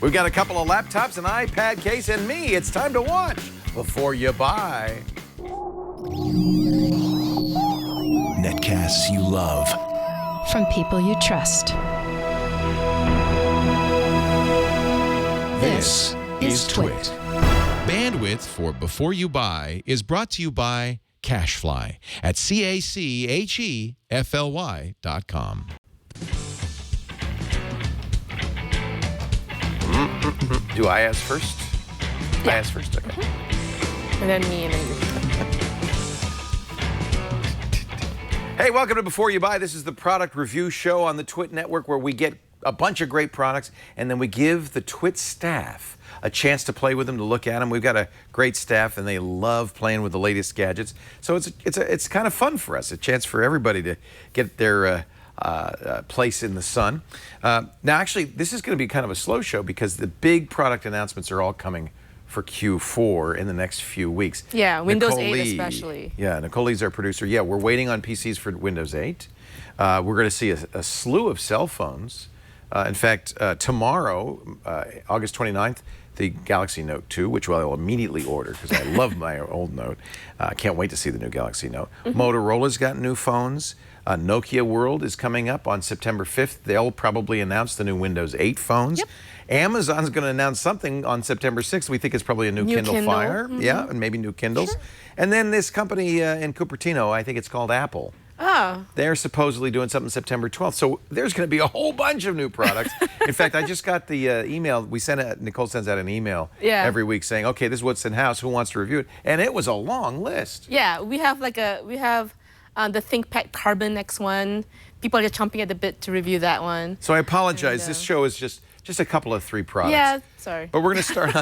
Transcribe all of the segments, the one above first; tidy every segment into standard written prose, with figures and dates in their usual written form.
We've got a couple of laptops, an iPad case, and me. It's time to watch before you buy. Netcasts you love. From people you trust. This is Twit. Bandwidth for Before You Buy is brought to you by Cachefly at CACHEFLY.com. Do I ask first? Yeah. I ask first, okay. And then me and then you. Hey, welcome to Before You Buy. This is the product review show on the Twit Network where we get a bunch of great products and then we give the Twit staff a chance to play with them, to look at them. We've got a great staff and they love playing with the latest gadgets. So it's kind of fun for us, a chance for everybody to get their place in the sun. Now, actually, this is going to be kind of a slow show because the big product announcements are all coming for Q4 in the next few weeks. Yeah, Windows Nicole 8 Lee, especially. Yeah, Nicole Lee's our producer. Yeah, we're waiting on PCs for Windows 8. We're going to see a slew of cell phones. In fact, tomorrow, August 29th, the Galaxy Note 2, which I will immediately order because I love my old Note. I can't wait to see the new Galaxy Note. Motorola's got new phones. Nokia World is coming up on September 5th. They'll probably announce the new Windows 8 phones. Yep. Amazon's going to announce something on September 6th. We think it's probably a new Kindle Fire. Yeah, and maybe new Kindles. Sure. And then this company in Cupertino, I think it's called Apple. Oh. They're supposedly doing something September 12th. So there's going to be a whole bunch of new products. In fact, I just got the email. Nicole sends out an email every week saying, okay, this is what's in-house. Who wants to review it? And it was a long list. Yeah, we have the ThinkPad Carbon next one. People are just chomping at the bit to review that one. So I apologize. This show is just a couple of three products. Yeah, sorry. But we're going to start.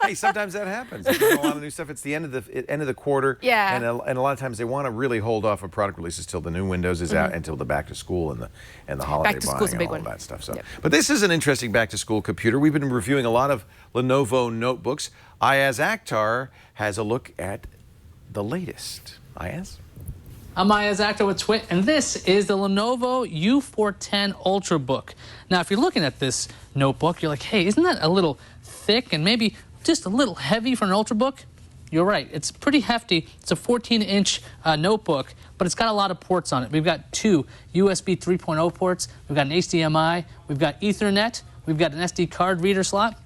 Hey, sometimes that happens. There's a lot of new stuff. It's the end of the quarter. Yeah. And a lot of times they want to really hold off on product releases till the new Windows is out, until the back to school and the holiday back to buying school's a and big all one. of that stuff. So, Yep. But this is an interesting back to school computer. We've been reviewing a lot of Lenovo notebooks. Ayaz Akhtar has a look at the latest. Ayaz? I'm Ayaz Akhtar with Twit, and this is the Lenovo U410 Ultrabook. Now, if you're looking at this notebook, you're like, hey, isn't that a little thick and maybe just a little heavy for an Ultrabook? You're right. It's pretty hefty. It's a 14-inch notebook, but it's got a lot of ports on it. We've got two USB 3.0 ports. We've got an HDMI. We've got Ethernet. We've got an SD card reader slot.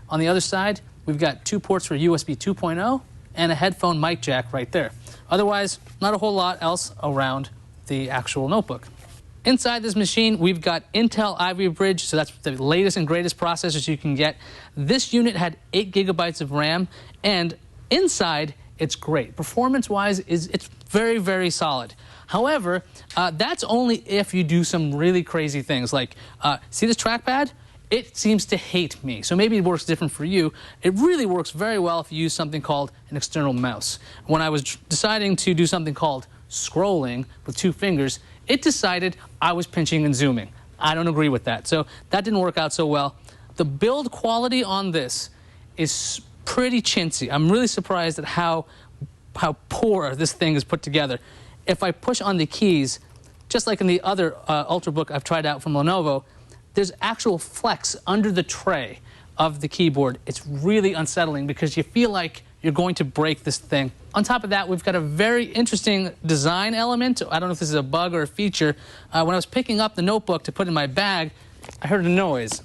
On the other side, we've got two ports for USB 2.0 and a headphone mic jack right there. Otherwise, not a whole lot else around the actual notebook. Inside this machine, we've got Intel Ivy Bridge, so that's the latest and greatest processors you can get. This unit had 8 gigabytes of RAM, and inside, it's great. Performance-wise, it's very, very solid. However, that's only if you do some really crazy things, like, see this trackpad? It seems to hate me, so maybe it works different for you. It really works very well if you use something called an external mouse. When I was deciding to do something called scrolling with 2 fingers, it decided I was pinching and zooming. I don't agree with that, so that didn't work out so well. The build quality on this is pretty chintzy. I'm really surprised at how poor this thing is put together. If I push on the keys, just like in the other Ultrabook I've tried out from Lenovo, there's actual flex under the tray of the keyboard. It's really unsettling because you feel like you're going to break this thing. On top of that, we've got a very interesting design element. I don't know if this is a bug or a feature. When I was picking up the notebook to put in my bag, I heard a noise.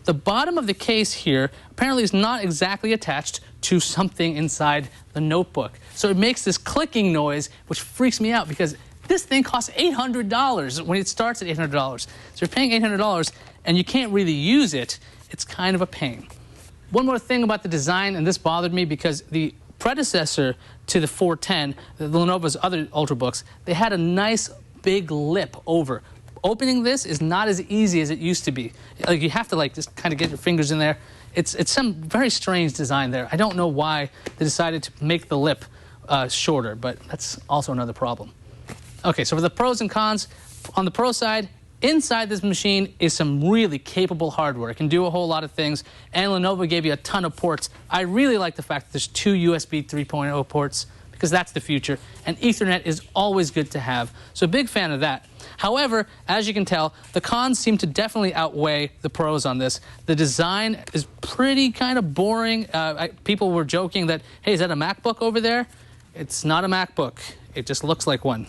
The bottom of the case here apparently is not exactly attached to something inside the notebook. So it makes this clicking noise, which freaks me out because this thing costs $800 when it starts at $800. So you're paying $800 and you can't really use it. It's kind of a pain. One more thing about the design, and this bothered me because the predecessor to the 410, the Lenovo's other Ultrabooks, they had a nice big lip over. Opening this is not as easy as it used to be. Like, you have to just kind of get your fingers in there. It's some very strange design there. I don't know why they decided to make the lip shorter, but that's also another problem. Okay, so for the pros and cons, on the pro side, inside this machine is some really capable hardware. It can do a whole lot of things, and Lenovo gave you a ton of ports. I really like the fact that there's 2 USB 3.0 ports because that's the future, and Ethernet is always good to have. So big fan of that. However, as you can tell, the cons seem to definitely outweigh the pros on this. The design is pretty kind of boring. People were joking that, hey, is that a MacBook over there? It's not a MacBook. It just looks like one.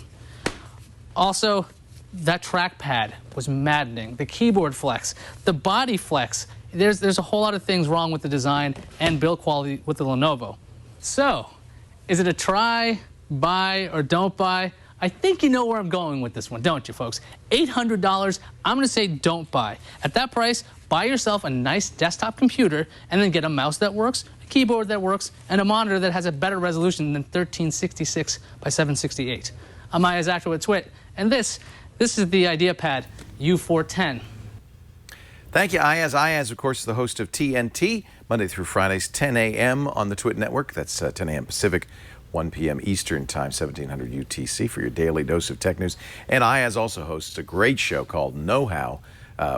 Also, that trackpad was maddening. The keyboard flex, the body flex. There's a whole lot of things wrong with the design and build quality with the Lenovo. So, is it a try, buy, or don't buy? I think you know where I'm going with this one, don't you, folks? $800, I'm going to say don't buy. At that price, buy yourself a nice desktop computer and then get a mouse that works, a keyboard that works, and a monitor that has a better resolution than 1366 by 768. I'm Aya's Actor with Twit, and this is the IdeaPad U410. Thank you, Ayaz. Ayaz, of course, is the host of TNT, Monday through Fridays, 10 a.m. on the Twit Network. That's 10 a.m. Pacific, 1 p.m. Eastern Time, 1700 UTC for your daily dose of tech news. And Ayaz also hosts a great show called Know How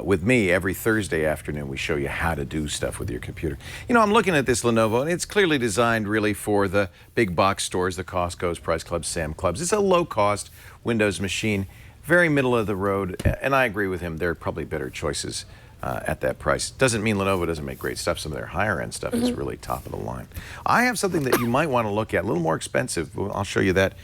with me every Thursday afternoon. We show you how to do stuff with your computer. You know, I'm looking at this Lenovo, and it's clearly designed really for the big box stores, the Costco's, Price Clubs, Sam Clubs. It's a low-cost Windows machine, very middle of the road, and I agree with him. There are probably better choices at that price. Doesn't mean Lenovo doesn't make great stuff. Some of their higher end stuff is really top of the line. I have something that you might want to look at, a little more expensive. I'll show you that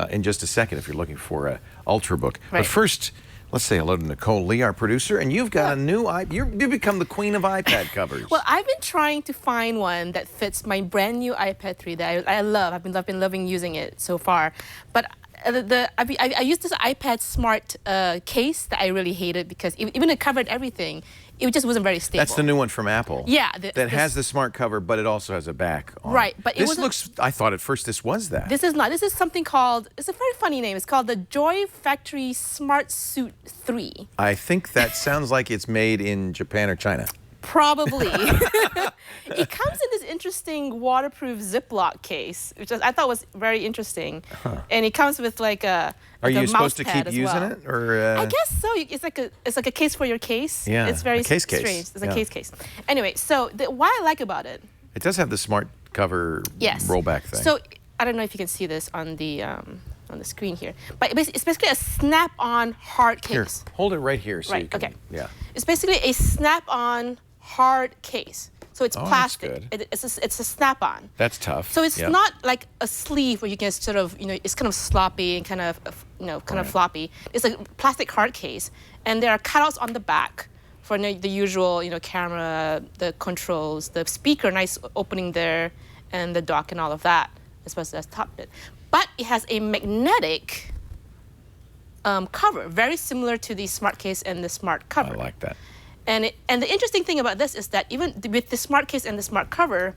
in just a second if you're looking for an Ultrabook. Right. But first, let's say hello to Nicole Lee, our producer, and you've got a new you've become the queen of iPad covers. Well, I've been trying to find one that fits my brand new iPad 3 that I love. I've been loving using it so far. But I used this iPad Smart case that I really hated because even it covered everything. It just wasn't very stable. That's the new one from Apple. Yeah. That has the smart cover, but it also has a back on. Right, but it this wasn't- looks, I thought at first this was that. This is not. This is something called, it's a very funny name. It's called the Joy Factory SmartSuit 3. I think that sounds like it's made in Japan or China. Probably. It comes in this interesting waterproof Ziploc case, which I thought was very interesting. And it comes with like a Are you mouse supposed to pad keep as using well. it, or? I guess so. It's like a case for your case. Yeah, It's very a case case. strange. It's Yeah. a case. Anyway, so what I like about it. It does have the smart cover Yes. rollback thing. So I don't know if you can see this on the screen here, but it's basically a snap-on hard Here, case. hold it right here so Right, you can. okay. Yeah. It's basically a snap-on hard case. So it's Oh, that's plastic. good. It's a snap-on. That's tough. So it's Yeah. not like a sleeve where you can sort of, it's kind of sloppy and kind of, kind of floppy. It's a plastic hard case, and there are cutouts on the back for the usual, camera, the controls, the speaker, nice opening there, and the dock and all of that, especially that's top bit. But it has a magnetic cover, very similar to the smart case and the smart cover. I like that. And the interesting thing about this is that even with the smart case and the smart cover,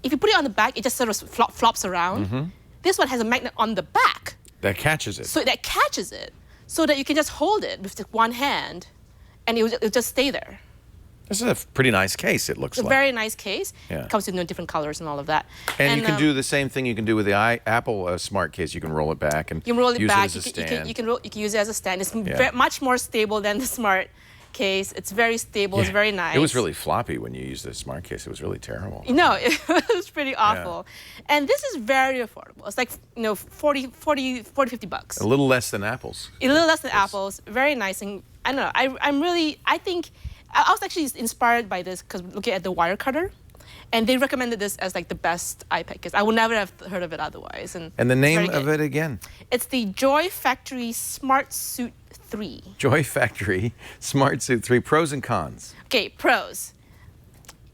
if you put it on the back, it just sort of flops around. This one has a magnet on the back, That catches it. so that catches it, so that you can just hold it with one hand, and it'll just stay there. This is a pretty nice case, it looks It's a like. very nice case. Yeah. It comes in different colors and all of that. And you can do the same thing you can do with the Apple smart case. You can roll it back and You can roll it use back. it as a You stand. can use it as a stand. It's much more stable than the smart case. It's very stable. It's Yeah. very nice. It was really floppy when you used the smart case. It was really terrible. No, it was pretty awful. And this is very affordable. It's like, 40, 50 bucks. A little less than Apple's. A little less than Apple's. Very nice. And I don't know. I was actually inspired by this because looking at the wire cutter. And they recommended this as like the best iPad case. I would never have heard of it otherwise. And And the it's name very of good. it again? It's the Joy Factory SmartSuit 3. Joy Factory SmartSuit 3. Pros and cons. Okay, pros.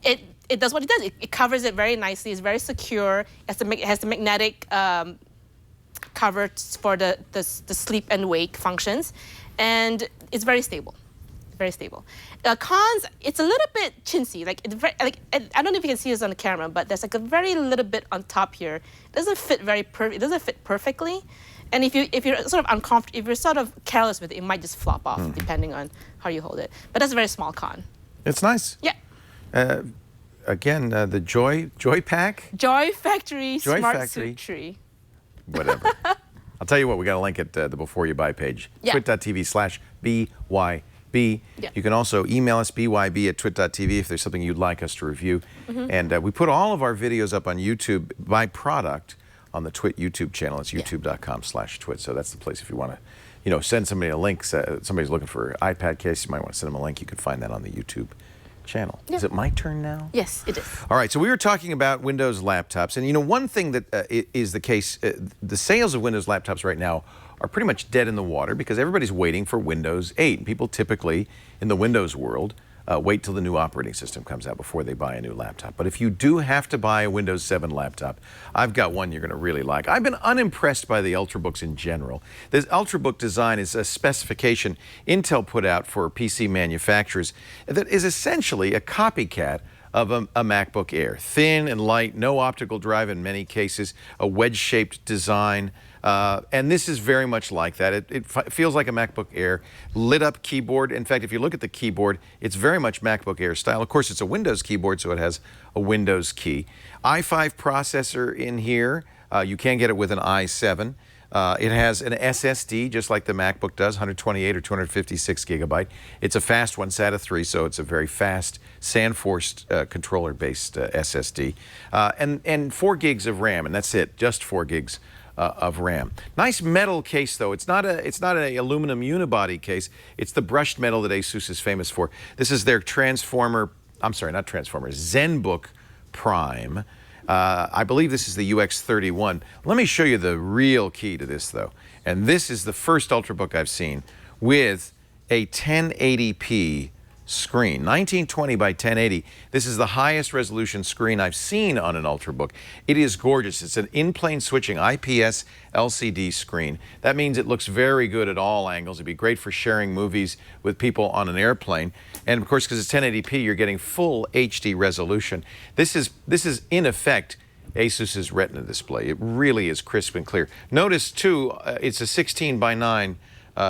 It does what it does. It covers it very nicely. It's very secure. It has the magnetic cover for the sleep and wake functions, and it's very stable. Very stable. Cons, it's a little bit chintzy. I don't know if you can see this on the camera, but there's like a very little bit on top here. It doesn't fit it doesn't fit perfectly. And if you're sort of uncomfortable, if you're sort of careless with it, it might just flop off depending on how you hold it. But that's a very small con. It's nice. Yeah. Again, the Joy Pack? Joy Factory Joy Factory. SmartSuit 3. Whatever. I'll tell you what, we got a link at the Before You Buy page. Yeah. twit.tv/BYB. Yeah. You can also email us, byb@twit.tv, if there's something you'd like us to review. And we put all of our videos up on YouTube by product on the Twit YouTube channel. It's youtube.com/twit. So that's the place if you want to send somebody a link. Somebody's looking for an iPad case, you might want to send them a link. You can find that on the YouTube channel. Yeah. Is it my turn now? Yes, it is. All right, so we were talking about Windows laptops, and one thing that is the case, the sales of Windows laptops right now are pretty much dead in the water because everybody's waiting for Windows 8. People typically, in the Windows world, wait till the new operating system comes out before they buy a new laptop. But if you do have to buy a Windows 7 laptop, I've got one you're going to really like. I've been unimpressed by the Ultrabooks in general. This Ultrabook design is a specification Intel put out for PC manufacturers that is essentially a copycat of a MacBook Air. Thin and light, no optical drive in many cases, a wedge-shaped design. And this is very much like that. It feels like a MacBook Air. Lit up keyboard. In fact, if you look at the keyboard, it's very much MacBook Air style. Of course, it's a Windows keyboard, so it has a Windows key. i5 processor in here. You can get it with an i7. It has an SSD, just like the MacBook does, 128 or 256 gigabyte. It's a fast one, SATA 3, so it's a very fast SandForce controller-based SSD. And 4 gigs of RAM, and that's it, just 4 gigs of RAM. Nice metal case, though. It's not an aluminum unibody case. It's the brushed metal that ASUS is famous for. This is their Zenbook Prime. I believe this is the UX31. Let me show you the real key to this, though. And this is the first Ultrabook I've seen with a 1080p screen, 1920 by 1080. This is the highest resolution screen I've seen on an Ultrabook. It is gorgeous. It's an in-plane switching IPS LCD screen. That means it looks very good at all angles. It'd be great for sharing movies with people on an airplane. And of course, because it's 1080p, you're getting full HD resolution. This is in effect ASUS's Retina display. It really is crisp and clear. Notice too, it's a 16 by 9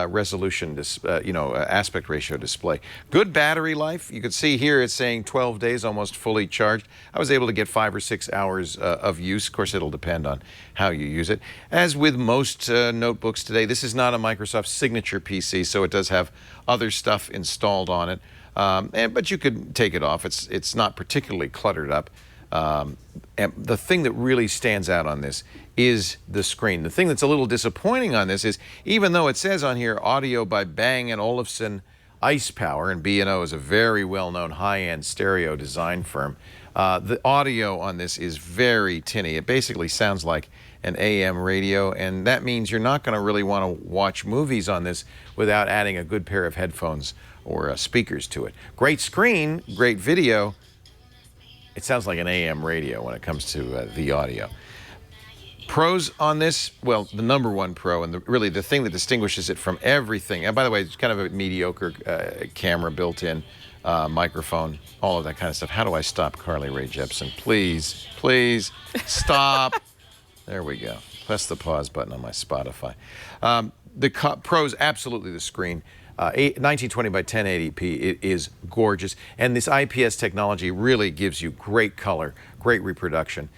resolution, aspect ratio display. Good battery life. You can see here it's saying 12 days, almost fully charged. I was able to get 5 or 6 hours of use. Of course, it'll depend on how you use it. As with most notebooks today, this is not a Microsoft Signature PC, so it does have other stuff installed on it. But you could take it off. It's not particularly cluttered up. And the thing that really stands out on this is the screen. The thing that's a little disappointing on this is, even though it says on here audio by Bang & Olufsen Ice Power, and B&O is a very well-known high-end stereo design firm, the audio on this is very tinny. It basically sounds like an AM radio, and that means you're not going to really want to watch movies on this without adding a good pair of headphones or speakers to it. Great screen, great video. It sounds like an AM radio when it comes to the audio. Pros on this, well, the number one pro, and really the thing that distinguishes it from everything, and by the way, it's kind of a mediocre camera built in, microphone, all of that kind of stuff. How do I stop Carly Rae Jepsen? Please, please, stop. There we go. Press the pause button on my Spotify. The pros, absolutely the screen. 1920 by 1080p, it is gorgeous. And this IPS technology really gives you great color, great reproduction.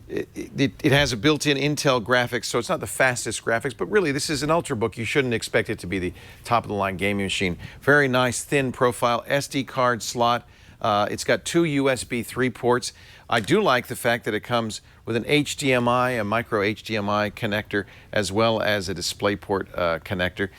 It has a built-in Intel graphics, so it's not the fastest graphics, but really this is an Ultrabook. You shouldn't expect it to be the top-of-the-line gaming machine. Very nice, thin profile, SD card slot. It's got 2 USB 3 ports. I do like the fact that it comes with an HDMI, a micro HDMI connector, as well as a DisplayPort connector.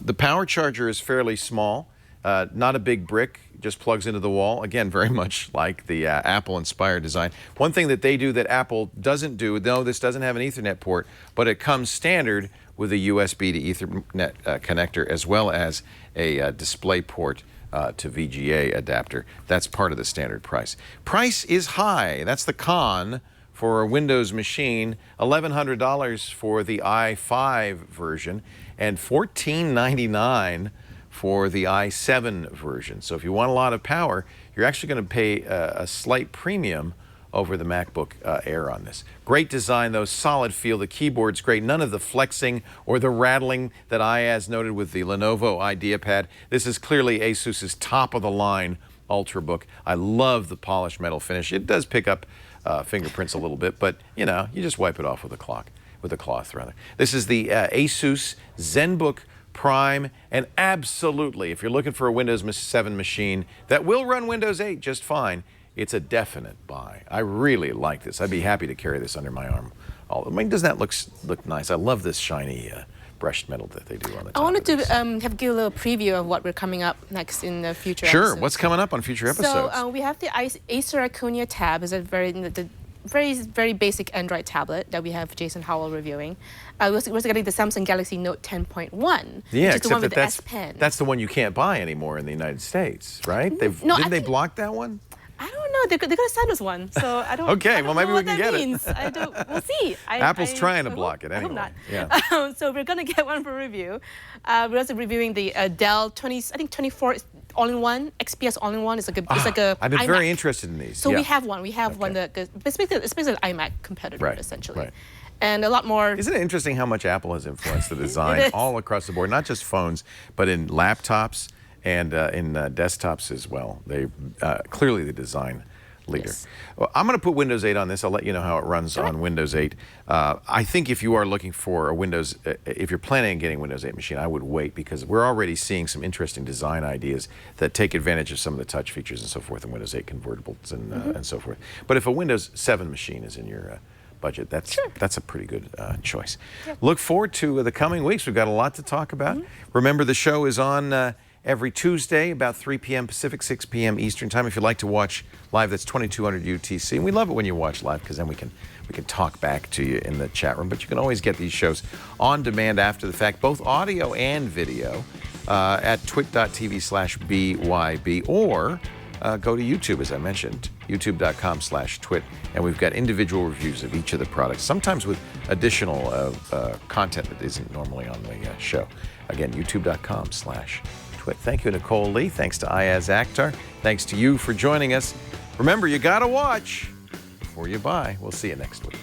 The power charger is fairly small, not a big brick, just plugs into the wall. Again, very much like the Apple-inspired design. One thing that they do that Apple doesn't do, though this doesn't have an Ethernet port, but it comes standard with a USB to Ethernet connector, as well as a DisplayPort to VGA adapter. That's part of the standard price. Price is high. That's the con for a Windows machine. $1,100 for the i5 version and $1,499 for the i7 version. So if you want a lot of power, you're actually going to pay a slight premium over the MacBook Air on this. Great design, though, solid feel. The keyboard's great. None of the flexing or the rattling that Ayaz noted with the Lenovo IdeaPad. This is clearly ASUS's top-of-the-line Ultrabook. I love the polished metal finish. It does pick up fingerprints a little bit, but, you know, you just wipe it off with a cloth. This is the ASUS Zenbook Prime, and absolutely, if you're looking for a Windows 7 machine that will run Windows 8 just fine, it's a definite buy. I really like this. I'd be happy to carry this under my arm. I mean, doesn't that look nice? I love this shiny brushed metal that they do on the top. I wanted of these. to give a little preview of what we're coming up next in the future Sure. episodes. What's coming up on future episodes? So we have the Acer Iconia Tab. Is a very basic Android tablet that we have Jason Howell reviewing. We're also getting the Samsung Galaxy Note 10.1, Yeah, which is the one with the that's S Pen. that's the one you can't buy anymore in the United States, right? No, Didn't they block that one? I don't know. They're going to send us one, so I don't. Okay, I don't well, maybe know we what can that get it. means. I don't. We'll see. Apple's trying to I block hope- it I hope anyway. not. Yeah. So we're going to get one for review. We're also reviewing the Dell 24 all-in-one XPS all-in-one. It's like a. I've been iMac. very interested in these. So yeah. we have one. We have one that it's basically an iMac competitor, Right, essentially. right. And a lot more. Isn't it interesting how much Apple has influenced the design is. all across the board, not just phones, but in laptops and in desktops as well? They clearly the design leader. Yes. Well, I'm going to put Windows 8 on this. I'll let you know how it runs on Windows 8. I think if you are looking for a Windows, if you're planning on getting a Windows 8 machine, I would wait because we're already seeing some interesting design ideas that take advantage of some of the touch features and so forth in Windows 8 convertibles and so forth. But if a Windows 7 machine is in your budget, that's a pretty good choice. Yep. Look forward to the coming weeks. We've got a lot to talk about. Remember, the show is on every Tuesday, about 3 p.m. Pacific, 6 p.m. Eastern Time. If you'd like to watch live, that's 2200 UTC. And we love it when you watch live because then we can talk back to you in the chat room. But you can always get these shows on demand after the fact, both audio and video, at twit.tv/BYB, or go to YouTube, as I mentioned, youtube.com/twit. And we've got individual reviews of each of the products, sometimes with additional content that isn't normally on the show. Again, youtube.com/twit. Thank you, Nicole Lee. Thanks to Ayaz Akhtar. Thanks to you for joining us. Remember, you got to watch before you buy. We'll see you next week.